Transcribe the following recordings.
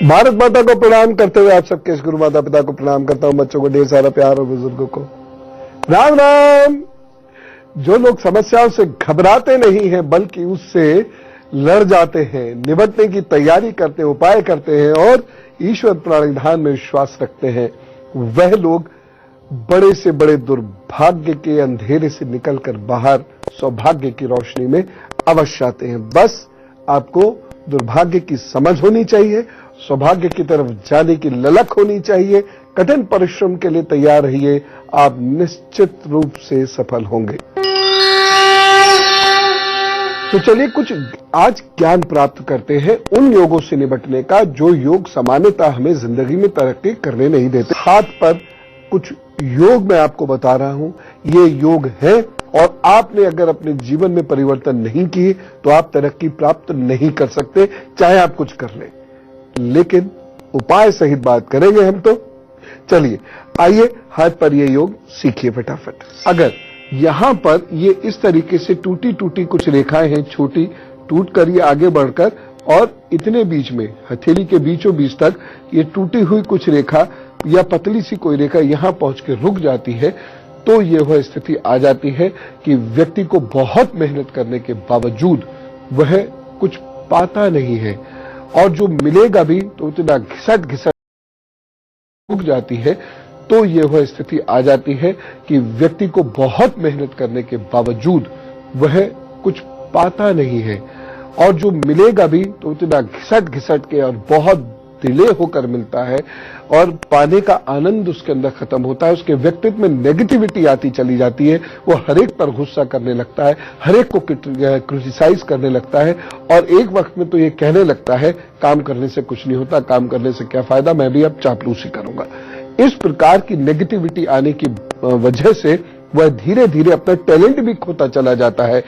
भारत माता को प्रणाम करते हुए आप सबके इस गुरु माता पिता को प्रणाम करता हूं। बच्चों को ढेर सारा प्यार और बुजुर्गों को राम राम। जो लोग समस्याओं से घबराते नहीं हैं बल्कि उससे लड़ जाते हैं, निपटने की तैयारी करते हैं, उपाय करते हैं और ईश्वर प्राणिधान में विश्वास रखते हैं, वह लोग बड़े से बड़े दुर्भाग्य के अंधेरे से निकलकर बाहर सौभाग्य की रोशनी में अवश्य आते हैं। बस आपको दुर्भाग्य की समझ होनी चाहिए, सौभाग्य की तरफ जाने की ललक होनी चाहिए। कठिन परिश्रम के लिए तैयार रहिए, आप निश्चित रूप से सफल होंगे। तो चलिए कुछ आज ज्ञान प्राप्त करते हैं उन योगों से निपटने का जो योग सामान्यतः हमें जिंदगी में तरक्की करने नहीं देते। हाथ पर कुछ योग मैं आपको बता रहा हूं, ये योग है और आपने अगर अपने जीवन में परिवर्तन नहीं किए तो आप तरक्की प्राप्त नहीं कर सकते, चाहे आप कुछ कर लें। लेकिन उपाय सहित बात करेंगे हम। तो चलिए आइए हाथ पर ये योग सीखिए फटाफट। अगर यहां पर ये इस तरीके से टूटी टूटी कुछ रेखाएं हैं, छोटी टूट कर ये आगे बढ़कर और इतने बीच में हथेली के बीचों बीच तक ये टूटी हुई कुछ रेखा या पतली सी कोई रेखा यहां पहुंच के रुक जाती है, तो ये वह स्थिति आ जाती है कि व्यक्ति को बहुत मेहनत करने के बावजूद वह कुछ पाता नहीं है और जो मिलेगा भी तो इतना घिसट घिसट रुक जाती है। तो ये वह स्थिति आ जाती है कि व्यक्ति को बहुत मेहनत करने के बावजूद वह कुछ पाता नहीं है और जो मिलेगा भी तो इतना घिसट घिसट के और बहुत डिले होकर मिलता है और पाने का आनंद उसके अंदर खत्म होता है। उसके व्यक्तित्व में नेगेटिविटी आती चली जाती है, वो हर एक पर गुस्सा करने लगता है, हर एक को क्रिटिसाइज करने लगता है और एक वक्त में तो ये कहने लगता है काम करने से कुछ नहीं होता, काम करने से क्या फायदा, मैं भी अब चापलूसी करूंगा। इस प्रकार की नेगेटिविटी आने की वजह से वह धीरे धीरे अपना टैलेंट भी खोता चला जाता है।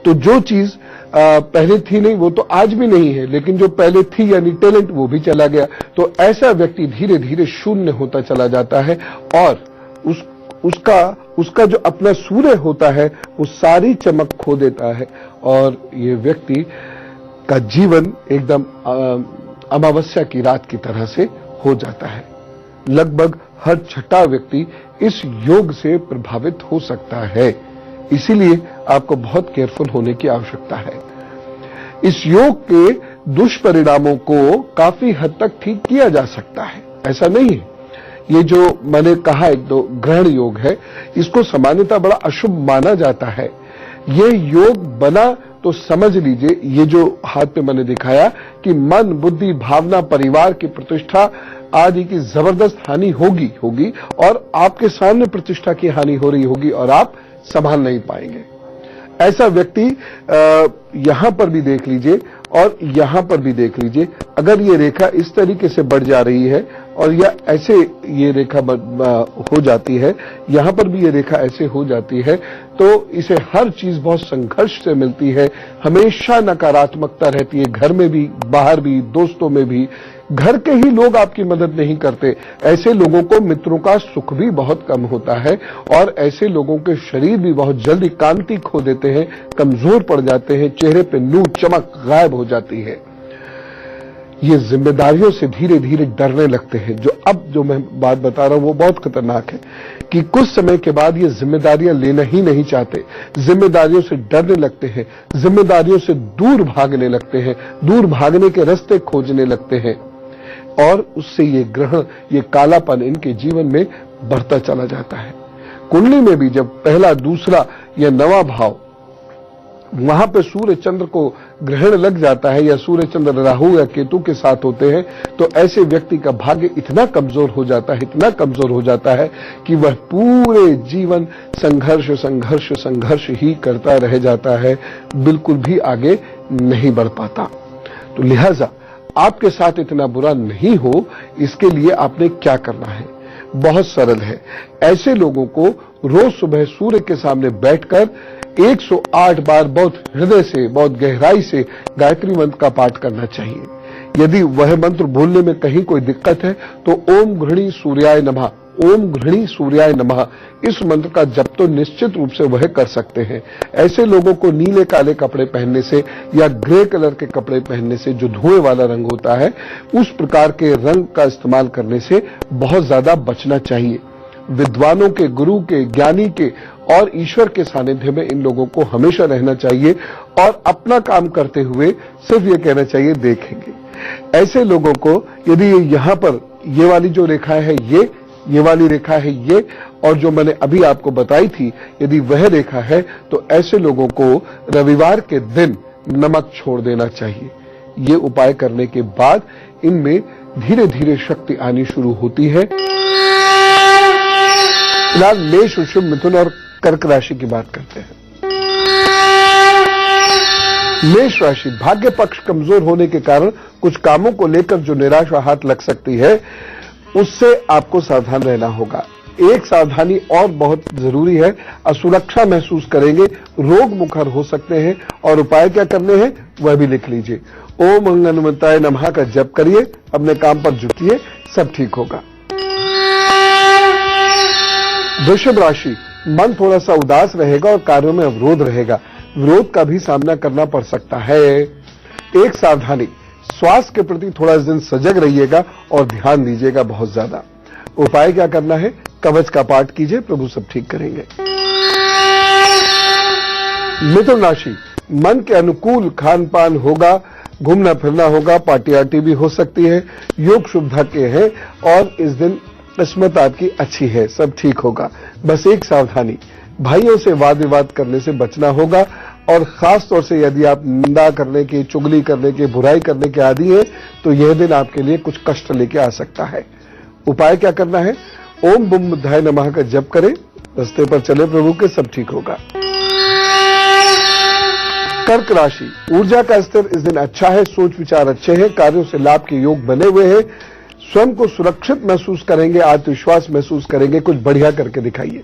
तो जो चीज पहले थी नहीं वो तो आज भी नहीं है, लेकिन जो पहले थी यानी टैलेंट वो भी चला गया। तो ऐसा व्यक्ति धीरे धीरे शून्य होता चला जाता है और उसका जो अपना सूर्य होता है वो सारी चमक खो देता है और ये व्यक्ति का जीवन एकदम अमावस्या की रात की तरह से हो जाता है। लगभग हर छठा व्यक्ति इस योग से प्रभावित हो सकता है, इसीलिए आपको बहुत केयरफुल होने की आवश्यकता है। इस योग के दुष्परिणामों को काफी हद तक ठीक किया जा सकता है, ऐसा नहीं है। ये जो मैंने कहा एक दो ग्रहण योग है, इसको सामान्यतः बड़ा अशुभ माना जाता है। ये योग बना तो समझ लीजिए, ये जो हाथ पे मैंने दिखाया कि मन, बुद्धि, भावना, परिवार की प्रतिष्ठा आदि की जबरदस्त हानि होगी और आपके सामने प्रतिष्ठा की हानि हो रही होगी और आप संभाल नहीं पाएंगे। ऐसा व्यक्ति यहां पर भी देख लीजिए और यहां पर भी देख लीजिए, अगर ये रेखा इस तरीके से बढ़ जा रही है और या ऐसे ये रेखा हो जाती है, यहां पर भी ये रेखा ऐसे हो जाती है, तो इसे हर चीज बहुत संघर्ष से मिलती है, हमेशा नकारात्मकता रहती है, घर में भी, बाहर भी, दोस्तों में भी। घर के ही लोग आपकी मदद नहीं करते, ऐसे लोगों को मित्रों का सुख भी बहुत कम होता है और ऐसे लोगों के शरीर भी बहुत जल्दी कांति खो देते हैं, कमजोर पड़ जाते हैं, चेहरे पे नूर चमक गायब हो जाती है। ये जिम्मेदारियों से धीरे धीरे डरने लगते हैं। जो मैं बात बता रहा हूं वो बहुत खतरनाक है कि कुछ समय के बाद ये जिम्मेदारियां लेना ही नहीं चाहते, जिम्मेदारियों से डरने लगते हैं, जिम्मेदारियों से दूर भागने लगते हैं, दूर भागने के रास्ते खोजने लगते हैं और उससे ये ग्रहण, ये कालापन इनके जीवन में बढ़ता चला जाता है। कुंडली में भी जब पहला, दूसरा या नवा भाव वहां पे सूर्य चंद्र को ग्रहण लग जाता है या सूर्य चंद्र राहु या केतु के साथ होते हैं, तो ऐसे व्यक्ति का भाग्य इतना कमजोर हो जाता है, इतना कमजोर हो जाता है कि वह पूरे जीवन संघर्ष संघर्ष संघर्ष ही करता रह जाता है, बिल्कुल भी आगे नहीं बढ़ पाता। तो लिहाजा आपके साथ इतना बुरा नहीं हो, इसके लिए आपने क्या करना है, बहुत सरल है। ऐसे लोगों को रोज सुबह सूर्य के सामने बैठकर 108 बार बहुत हृदय से, बहुत गहराई से गायत्री मंत्र का पाठ करना चाहिए। यदि वह मंत्र बोलने में कहीं कोई दिक्कत है तो ओम गृहणी सूर्याय नमः, ओम घृणी सूर्याय नमः इस मंत्र का जप तो निश्चित रूप से वह कर सकते हैं। ऐसे लोगों को नीले काले कपड़े पहनने से या ग्रे कलर के कपड़े पहनने से, जो धुएं वाला रंग होता है, उस प्रकार के रंग का इस्तेमाल करने से बहुत ज्यादा बचना चाहिए। विद्वानों के, गुरु के, ज्ञानी के और ईश्वर के सानिध्य में इन लोगों को हमेशा रहना चाहिए और अपना काम करते हुए सिर्फ ये कहना चाहिए देखेंगे। ऐसे लोगों को यदि यहां पर ये वाली जो रेखा है, ये वाली रेखा है ये, और जो मैंने अभी आपको बताई थी, यदि वह रेखा है, तो ऐसे लोगों को रविवार के दिन नमक छोड़ देना चाहिए। ये उपाय करने के बाद इनमें धीरे धीरे शक्ति आनी शुरू होती है। फिलहाल मेष, वृषभ, मिथुन और कर्क राशि की बात करते हैं। मेष राशि, भाग्य पक्ष कमजोर होने के कारण कुछ कामों को लेकर जो निराशा हाथ लग सकती है, उससे आपको सावधान रहना होगा। एक सावधानी और बहुत जरूरी है, असुरक्षा महसूस करेंगे, रोग मुखर हो सकते हैं, और उपाय क्या करने हैं वह भी लिख लीजिए। ओम हनुमंताय नमः का जप करिए, अपने काम पर जुटिए, सब ठीक होगा। वृषभ राशि, मन थोड़ा सा उदास रहेगा और कार्यों में अवरोध रहेगा, विरोध का भी सामना करना पड़ सकता है। एक सावधानी, स्वास्थ्य के प्रति थोड़ा इस दिन सजग रहिएगा और ध्यान दीजिएगा बहुत ज्यादा। उपाय क्या करना है, कवच का पाठ कीजिए, प्रभु सब ठीक करेंगे। मिथुन राशि, मन के अनुकूल खान पान होगा, घूमना फिरना होगा, पार्टी आर्टी भी हो सकती है, योग शुभ के हैं और इस दिन किस्मत आपकी अच्छी है, सब ठीक होगा। बस एक सावधानी, भाइयों से वाद विवाद करने से बचना होगा, और खास तौर से यदि आप निंदा करने के, चुगली करने के, बुराई करने के आदी है, तो यह दिन आपके लिए कुछ कष्ट लेके आ सकता है। उपाय क्या करना है, ओम बुम बुद्धाय नमः का जप करें, रास्ते पर चले प्रभु के, सब ठीक होगा। कर्क राशि, ऊर्जा का स्तर इस दिन अच्छा है, सोच विचार अच्छे हैं, कार्यों से लाभ के योग बने हुए हैं, स्वयं को सुरक्षित महसूस करेंगे, आत्मविश्वास महसूस करेंगे, कुछ बढ़िया करके दिखाइए।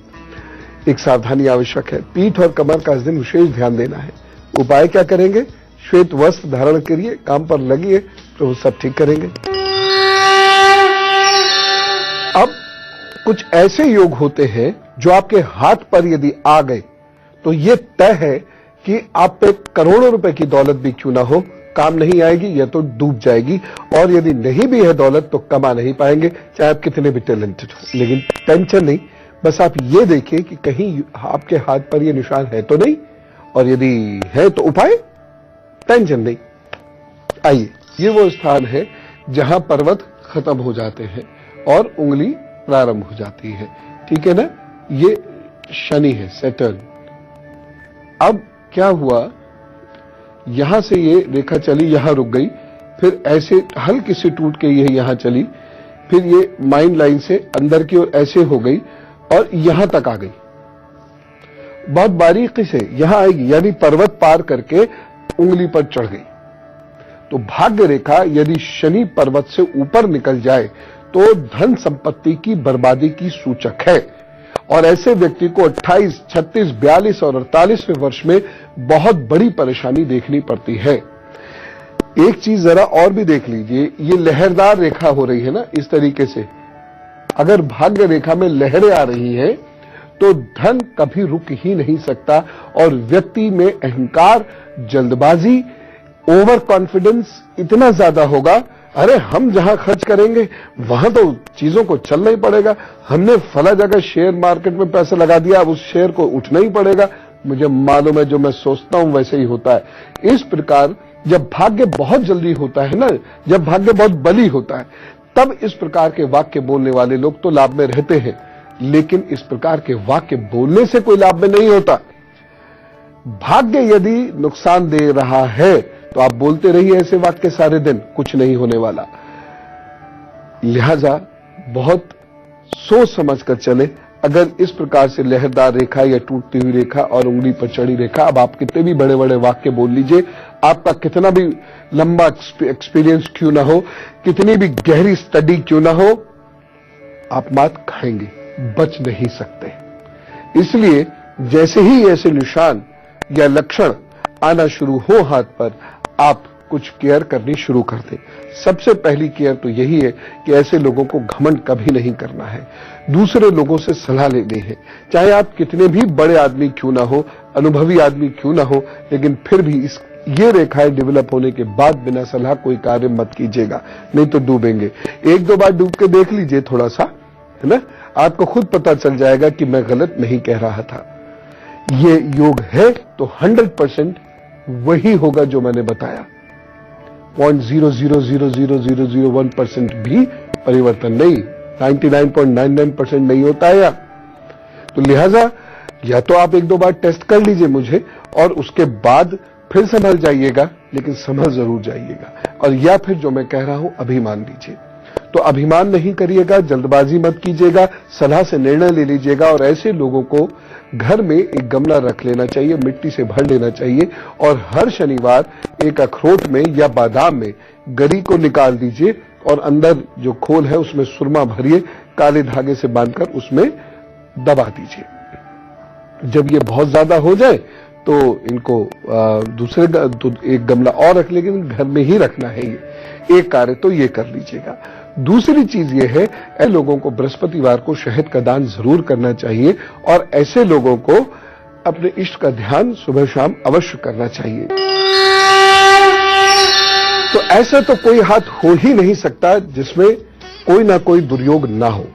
एक सावधानी आवश्यक है, पीठ और कमर का इस दिन विशेष ध्यान देना है। उपाय क्या करेंगे, श्वेत वस्त्र धारण करिए, काम पर लगिए, प्रभु सब ठीक करेंगे। अब कुछ ऐसे योग होते हैं जो आपके हाथ पर यदि आ गए तो ये तय है कि आप पे करोड़ों रुपए की दौलत भी क्यों ना हो, काम नहीं आएगी या तो डूब जाएगी, और यदि नहीं भी है दौलत तो कमा नहीं पाएंगे, चाहे आप कितने भी टैलेंटेड हो। लेकिन टेंशन नहीं, बस आप ये देखिए कि कहीं आपके हाथ पर ये निशान है तो नहीं, और यदि है तो उपाय, टेंशन नहीं। आइए, ये वो स्थान है जहां पर्वत खत्म हो जाते हैं और उंगली प्रारंभ हो जाती है, ठीक है ना। ये शनि है, सैटर्न। अब क्या हुआ, यहां से ये रेखा चली, यहां रुक गई, फिर ऐसे हल्की सी टूट के ये यहां चली, फिर ये माइंड लाइन से अंदर की ओर ऐसे हो गई और यहां तक आ गई, बहुत बारीकी से यहां आएगी, यानी पर्वत पार करके उंगली पर चढ़ गई। तो भाग्य रेखा यदि शनि पर्वत से ऊपर निकल जाए तो धन संपत्ति की बर्बादी की सूचक है, और ऐसे व्यक्ति को 28, 36, 42 और 48वें वर्ष में बहुत बड़ी परेशानी देखनी पड़ती है। एक चीज जरा और भी देख लीजिए, ये लहरदार रेखा हो रही है ना, इस तरीके से अगर भाग्य रेखा में लहरें आ रही हैं तो धन कभी रुक ही नहीं सकता, और व्यक्ति में अहंकार, जल्दबाजी, ओवर कॉन्फिडेंस इतना ज्यादा होगा, अरे हम जहां खर्च करेंगे वहां तो चीजों को चलना ही पड़ेगा, हमने फला जगह शेयर मार्केट में पैसा लगा दिया, अब उस शेयर को उठना ही पड़ेगा, मुझे मालूम है जो मैं सोचता हूं वैसे ही होता है। इस प्रकार जब भाग्य बहुत जल्दी होता है ना, जब भाग्य बहुत बली होता है, तब इस प्रकार के वाक्य बोलने वाले लोग तो लाभ में रहते हैं, लेकिन इस प्रकार के वाक्य बोलने से कोई लाभ में नहीं होता। भाग्य यदि नुकसान दे रहा है तो आप बोलते रहिए ऐसे वाक्य सारे दिन, कुछ नहीं होने वाला। लिहाजा बहुत सोच समझकर चले। अगर इस प्रकार से लहरदार रेखा या टूटती हुई रेखा और उंगली पर चढ़ी रेखा, अब आप कितने भी बड़े बड़े वाक्य बोल लीजिए, आपका कितना भी लंबा एक्सपीरियंस क्यों ना हो, कितनी भी गहरी स्टडी क्यों ना हो, आप मात खाएंगे, बच नहीं सकते। इसलिए जैसे ही ऐसे निशान या लक्षण आना शुरू हो हाथ पर, आप कुछ केयर करनी शुरू कर दें। सबसे पहली केयर तो यही है कि ऐसे लोगों को घमंड कभी नहीं करना है, दूसरे लोगों से सलाह लेनी है। चाहे आप कितने भी बड़े आदमी क्यों ना हो, अनुभवी आदमी क्यों ना हो, लेकिन फिर भी ये रेखाएं डेवलप होने के बाद बिना सलाह कोई कार्य मत कीजिएगा, नहीं तो डूबेंगे। एक दो बार डूब के देख लीजिए थोड़ा सा, है ना, आपको खुद पता चल जाएगा कि मैं गलत नहीं कह रहा था। ये योग है तो 100% वही होगा जो मैंने बताया। 0.000001% भी परिवर्तन नहीं, 99.99% नहीं होता है। तो लिहाजा या तो आप एक दो बार टेस्ट कर लीजिए मुझे और उसके बाद फिर संभल जाइएगा, लेकिन संभल जरूर जाइएगा। और या फिर जो मैं कह रहा हूं अभिमान लीजिए। तो अभिमान नहीं करिएगा, जल्दबाजी मत कीजिएगा, सलाह से निर्णय ले लीजिएगा। और ऐसे लोगों को घर में एक गमला रख लेना चाहिए, मिट्टी से भर लेना चाहिए और हर शनिवार एक अखरोट में या बादाम में गरी को निकाल दीजिए और अंदर जो खोल है उसमें सुरमा भरिए, काले धागे से बांधकर उसमें दबा दीजिए। जब ये बहुत ज्यादा हो जाए तो इनको दूसरे तो एक गमला और रख, लेकिन घर में ही रखना है। ये एक कार्य तो ये कर लीजिएगा। दूसरी चीज ये है, ऐसे लोगों को बृहस्पतिवार को शहद का दान जरूर करना चाहिए और ऐसे लोगों को अपने इष्ट का ध्यान सुबह शाम अवश्य करना चाहिए। तो ऐसा तो कोई हाथ हो ही नहीं सकता जिसमें कोई ना कोई दुर्योग ना हो,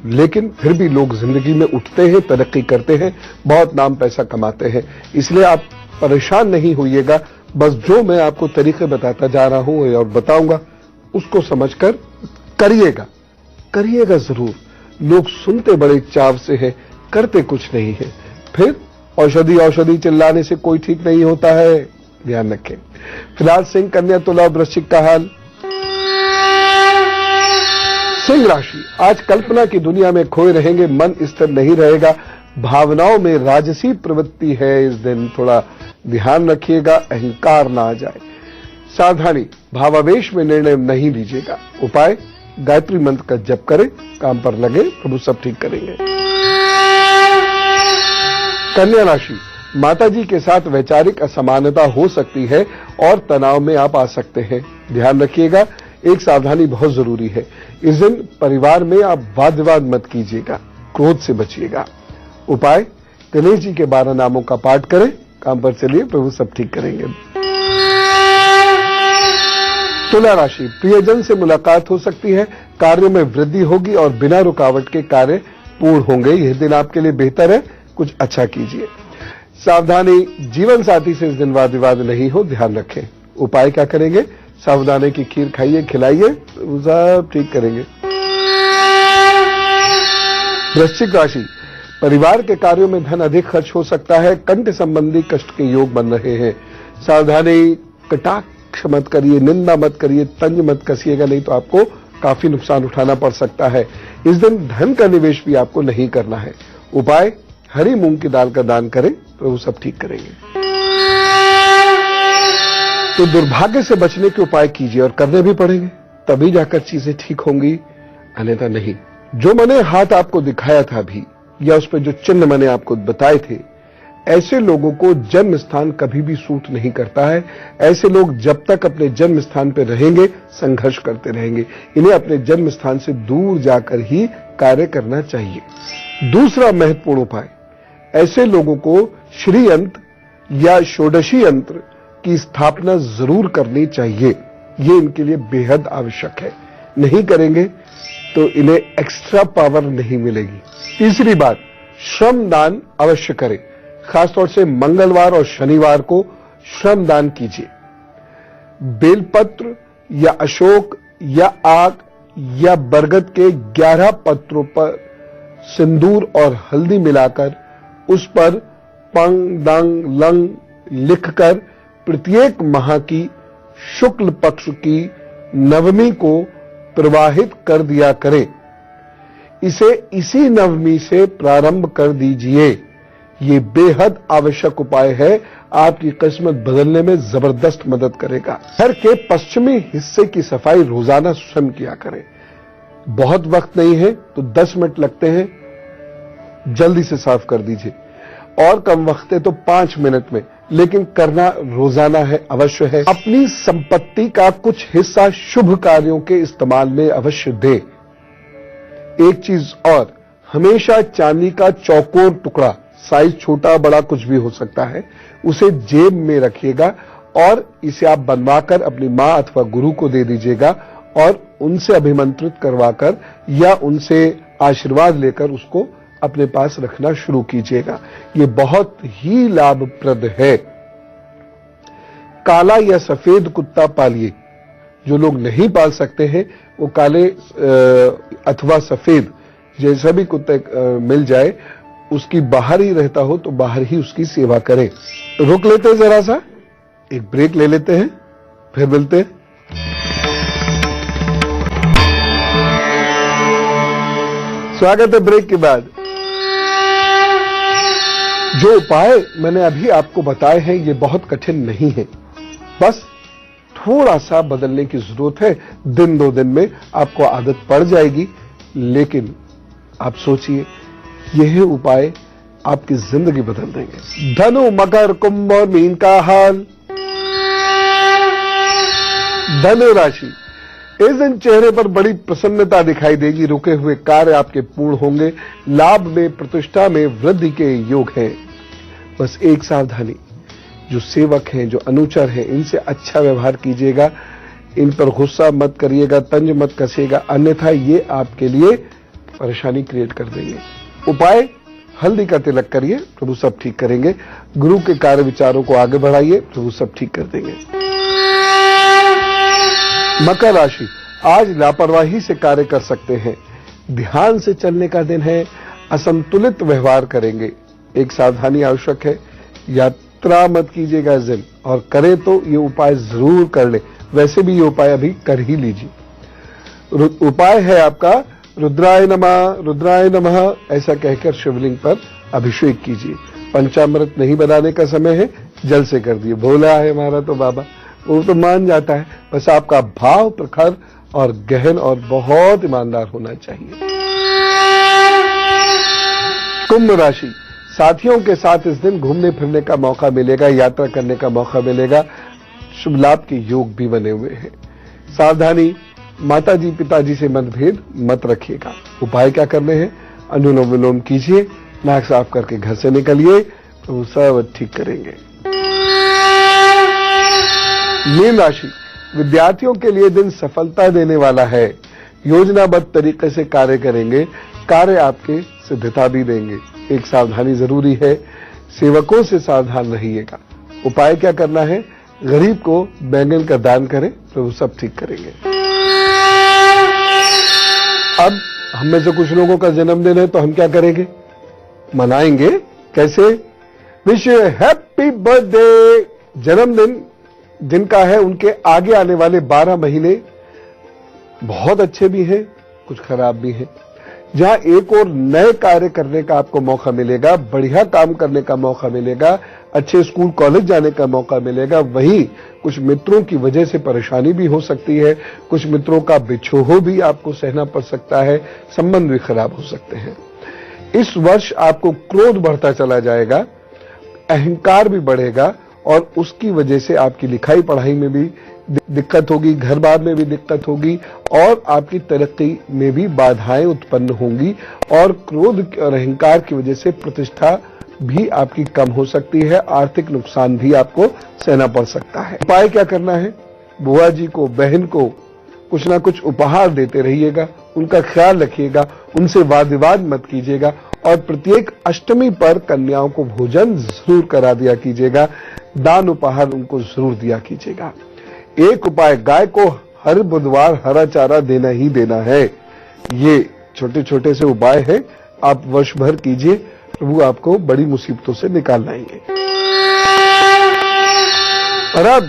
लेकिन फिर भी लोग जिंदगी में उठते हैं, तरक्की करते हैं, बहुत नाम पैसा कमाते हैं। इसलिए आप परेशान नहीं होइएगा, बस जो मैं आपको तरीके बताता जा रहा हूं और बताऊंगा उसको समझकर करिएगा जरूर। लोग सुनते बड़े चाव से हैं, करते कुछ नहीं है। फिर औषधि चिल्लाने से कोई ठीक नहीं होता है, ध्यान रखें। फिलहाल सिंह, कन्या, तुला, वृश्चिक का हाल। सिंह राशि, आज कल्पना की दुनिया में खोए रहेंगे, मन स्थिर नहीं रहेगा, भावनाओं में राजसी प्रवृत्ति है। इस दिन थोड़ा ध्यान रखिएगा, अहंकार ना आ जाए। सावधानी, भावावेश में निर्णय नहीं लीजिएगा। उपाय, गायत्री मंत्र का जप करें, काम पर लगे, प्रभु सब ठीक करेंगे। कन्या राशि, माताजी के साथ वैचारिक असमानता हो सकती है और तनाव में आप आ सकते हैं, ध्यान रखिएगा। एक सावधानी बहुत जरूरी है, इस दिन परिवार में आप वाद विवाद मत कीजिएगा, क्रोध से बचिएगा। उपाय, गणेश जी के 12 नामों का पाठ करें, काम पर चलिए, प्रभु सब ठीक करेंगे। तुला राशि, प्रियजन से मुलाकात हो सकती है, कार्यों में वृद्धि होगी और बिना रुकावट के कार्य पूर्ण होंगे। यह दिन आपके लिए बेहतर है, कुछ अच्छा कीजिए। सावधानी, जीवन साथी से इस दिन वाद विवाद नहीं हो, ध्यान रखें। उपाय क्या करेंगे, सावधानी की खीर खाइए, खिलाइए, सब ठीक करेंगे। वृश्चिक राशि, परिवार के कार्यों में धन अधिक खर्च हो सकता है, कंठ संबंधी कष्ट के योग बन रहे हैं। सावधानी, कटाक्ष मत करिए, निंदा मत करिए, तंज मत कसिएगा, नहीं तो आपको काफी नुकसान उठाना पड़ सकता है। इस दिन धन का निवेश भी आपको नहीं करना है। उपाय, हरी मूंग की दाल का दान करें, प्रभु सब ठीक करेंगे। तो दुर्भाग्य से बचने के उपाय कीजिए और करने भी पड़ेंगे, तभी जाकर चीजें ठीक होंगी, अन्यथा नहीं। जो मैंने हाथ आपको दिखाया था अभी, या उस पर जो चिन्ह मैंने आपको बताए थे, ऐसे लोगों को जन्म स्थान कभी भी सूट नहीं करता है। ऐसे लोग जब तक अपने जन्म स्थान पर रहेंगे, संघर्ष करते रहेंगे। इन्हें अपने जन्म स्थान से दूर जाकर ही कार्य करना चाहिए। दूसरा महत्वपूर्ण उपाय, ऐसे लोगों को श्री यंत्र या षोडशी यंत्र की स्थापना जरूर करनी चाहिए। ये इनके लिए बेहद आवश्यक है, नहीं करेंगे तो इन्हें एक्स्ट्रा पावर नहीं मिलेगी। तीसरी बात, श्रम दान अवश्य करें, खासतौर से मंगलवार और शनिवार को श्रम दान कीजिए। बेलपत्र या अशोक या आक या बरगद के 11 पत्रों पर सिंदूर और हल्दी मिलाकर उस पर पंग दंग लंग लिखकर प्रत्येक माह की शुक्ल पक्ष की नवमी को प्रवाहित कर दिया करें। इसे इसी नवमी से प्रारंभ कर दीजिए। ये बेहद आवश्यक उपाय है, आपकी किस्मत बदलने में जबरदस्त मदद करेगा। घर के पश्चिमी हिस्से की सफाई रोजाना स्वयं किया करें। बहुत वक्त नहीं है तो 10 मिनट लगते हैं, जल्दी से साफ कर दीजिए। और कम वक्त है तो 5 मिनट में, लेकिन करना रोजाना है, अवश्य है। अपनी संपत्ति का कुछ हिस्सा शुभ कार्यों के इस्तेमाल में अवश्य दे। एक चीज और, हमेशा चांदी का चौकोर टुकड़ा, साइज छोटा बड़ा कुछ भी हो सकता है, उसे जेब में रखिएगा और इसे आप बनवाकर अपनी मां अथवा गुरु को दे दीजिएगा और उनसे अभिमंत्रित करवाकर या उनसे आशीर्वाद लेकर उसको अपने पास रखना शुरू कीजिएगा। ये बहुत ही लाभप्रद है। काला या सफेद कुत्ता पालिए। जो लोग नहीं पाल सकते हैं वो काले अथवा सफेद जैसा भी कुत्ता मिल जाए, उसकी बाहर ही रहता हो तो बाहर ही उसकी सेवा करें। रुक लेते हैं, जरा सा एक ब्रेक ले लेते हैं, फिर मिलते हैं। स्वागत है ब्रेक के बाद। जो उपाय मैंने अभी आपको बताए हैं ये बहुत कठिन नहीं है, बस थोड़ा सा बदलने की जरूरत है। दिन दो दिन में आपको आदत पड़ जाएगी, लेकिन आप सोचिए यह उपाय आपकी जिंदगी बदल देंगे। धनु, मकर, कुंभ और मीन का हाल। धनु राशि, इस दिन चेहरे पर बड़ी प्रसन्नता दिखाई देगी। रुके हुए कार्य आपके पूर्ण होंगे। लाभ में, प्रतिष्ठा में वृद्धि के योग हैं। बस एक सावधानी, जो सेवक हैं, जो अनुचर हैं, इनसे अच्छा व्यवहार कीजिएगा। इन पर गुस्सा मत करिएगा, तंज मत कसिएगा, अन्यथा ये आपके लिए परेशानी क्रिएट कर देंगे। उपाय, हल्दी का तिलक करिए, प्रभु सब ठीक करेंगे। गुरु के कार्य विचारों को आगे बढ़ाइए, प्रभु सब ठीक कर देंगे। मकर राशि, आज लापरवाही से कार्य कर सकते हैं। ध्यान से चलने का दिन है। असंतुलित व्यवहार करेंगे। एक सावधानी आवश्यक है, यात्रा मत कीजिएगा इस दिन, और करें तो ये उपाय जरूर कर ले। वैसे भी ये उपाय अभी कर ही लीजिए। उपाय है आपका रुद्राय नमः ऐसा कहकर शिवलिंग पर अभिषेक कीजिए। पंचामृत नहीं बनाने का समय है, जल से कर दिए। भोला है हमारा तो बाबा, वो तो मान जाता है। बस आपका भाव प्रखर और गहन और बहुत ईमानदार होना चाहिए। कुंभ राशि, साथियों के साथ इस दिन घूमने फिरने का मौका मिलेगा, यात्रा करने का मौका मिलेगा। शुभ लाभ के योग भी बने हुए हैं। सावधानी, माताजी पिताजी से मतभेद मत रखिएगा। उपाय क्या करने हैं? अनुलोम विलोम कीजिए, नाक साफ करके घर से निकलिए, तो सब ठीक करेंगे। मीन राशि, विद्यार्थियों के लिए दिन सफलता देने वाला है। योजनाबद्ध तरीके से कार्य करेंगे, कार्य आपके सिद्धता भी देंगे। एक सावधानी जरूरी है, सेवकों से सावधान रहिएगा। उपाय क्या करना है? गरीब को बैंगन का दान करें, तो सब ठीक करेंगे। अब हम में से कुछ लोगों का जन्मदिन है, तो हम क्या करेंगे? मनाएंगे। कैसे? Wish you happy birthday. जन्मदिन जिनका है उनके आगे आने वाले 12 महीने बहुत अच्छे भी हैं, कुछ खराब भी हैं। जहां एक और नए कार्य करने का आपको मौका मिलेगा, बढ़िया काम करने का मौका मिलेगा, अच्छे स्कूल कॉलेज जाने का मौका मिलेगा, वहीं कुछ मित्रों की वजह से परेशानी भी हो सकती है। कुछ मित्रों का बिछोह भी आपको सहना पड़ सकता है, संबंध भी खराब हो सकते हैं। इस वर्ष आपको क्रोध बढ़ता चला जाएगा, अहंकार भी बढ़ेगा और उसकी वजह से आपकी लिखाई पढ़ाई में भी दिक्कत होगी, घर बार में भी दिक्कत होगी और आपकी तरक्की में भी बाधाएं उत्पन्न होंगी। और क्रोध और अहंकार की वजह से प्रतिष्ठा भी आपकी कम हो सकती है, आर्थिक नुकसान भी आपको सहना पड़ सकता है। उपाय क्या करना है? बुआ जी को, बहन को कुछ ना कुछ उपहार देते रहिएगा, उनका ख्याल रखिएगा, उनसे वाद विवाद मत कीजिएगा और प्रत्येक अष्टमी पर कन्याओं को भोजन जरूर करा दिया कीजिएगा, दान उपहार उनको जरूर दिया कीजिएगा। एक उपाय, गाय को हर बुधवार हरा चारा देना ही देना है। ये छोटे छोटे से उपाय हैं, आप वर्ष भर कीजिए, प्रभु आपको बड़ी मुसीबतों से निकाल लाएंगे। और अब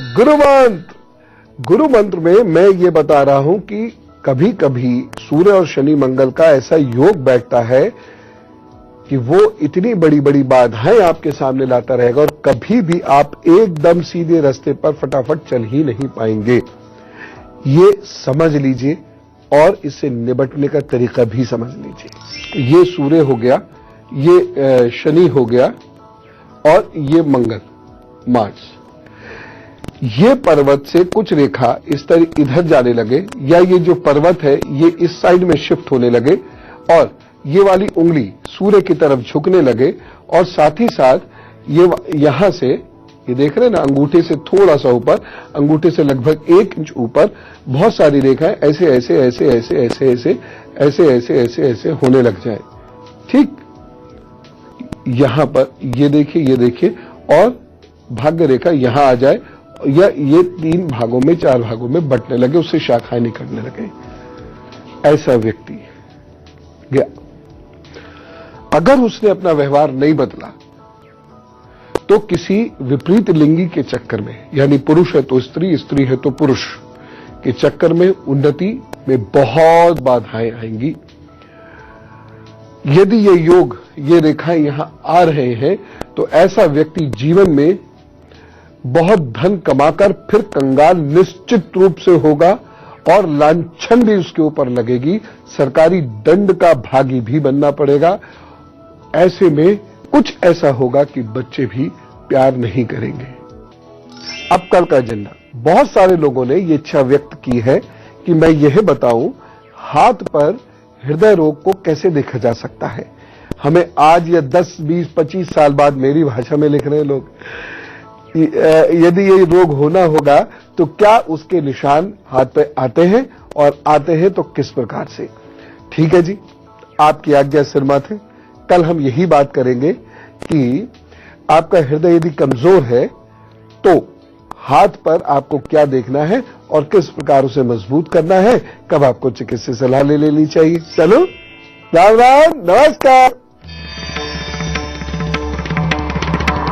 गुरु मंत्र में मैं ये बता रहा हूं कि कभी कभी सूर्य और शनि मंगल का ऐसा योग बैठता है कि वो इतनी बड़ी बड़ी बाधाएं आपके सामने लाता रहेगा और कभी भी आप एकदम सीधे रास्ते पर फटाफट चल ही नहीं पाएंगे। ये समझ लीजिए और इससे निपटने का तरीका भी समझ लीजिए। ये सूर्य हो गया, ये शनि हो गया और ये मंगल, मार्स। ये पर्वत से कुछ रेखा इस तरह इधर जाने लगे, या ये जो पर्वत है ये इस साइड में शिफ्ट होने लगे, और ये वाली उंगली सूर्य की तरफ झुकने लगे, और साथ ही साथ ये यहां से, ये देख रहे हैं ना, अंगूठे से थोड़ा सा ऊपर, अंगूठे से लगभग 1 इंच ऊपर बहुत सारी रेखाएं ऐसे ऐसे ऐसे ऐसे ऐसे ऐसे ऐसे ऐसे ऐसे ऐसे होने लग जाए। ठीक, यहां पर ये देखिए, और भाग्य रेखा यहां आ जाए, या ये 3 भागों में 4 भागों में बंटने लगे, उससे शाखाएं निकलने लगे। ऐसा व्यक्ति गया। अगर उसने अपना व्यवहार नहीं बदला तो किसी विपरीत लिंगी के चक्कर में, यानी पुरुष है तो स्त्री, स्त्री है तो पुरुष के चक्कर में उन्नति में बहुत बाधाएं आएंगी। यदि ये योग, ये रेखाएं यहां आ रहे हैं तो ऐसा व्यक्ति जीवन में बहुत धन कमाकर फिर कंगाल निश्चित रूप से होगा, और लांछन भी उसके ऊपर लगेगी, सरकारी दंड का भागी भी बनना पड़ेगा। ऐसे में कुछ ऐसा होगा कि बच्चे भी प्यार नहीं करेंगे। अब कल का एजेंडा, बहुत सारे लोगों ने ये इच्छा व्यक्त की है कि मैं यह बताऊं हाथ पर हृदय रोग को कैसे देखा जा सकता है। हमें आज या 10, 20, 25 साल बाद, मेरी भाषा में लिख रहे हैं लोग, यदि ये रोग होना होगा तो क्या उसके निशान हाथ पे आते हैं, और आते हैं तो किस प्रकार से। ठीक है जी, आपकी आज्ञा सिर माथे। कल हम यही बात करेंगे कि आपका हृदय यदि कमजोर है तो हाथ पर आपको क्या देखना है और किस प्रकार उसे मजबूत करना है, कब आपको चिकित्सीय सलाह ले लेनी चाहिए। चलो, राम राम, नमस्कार।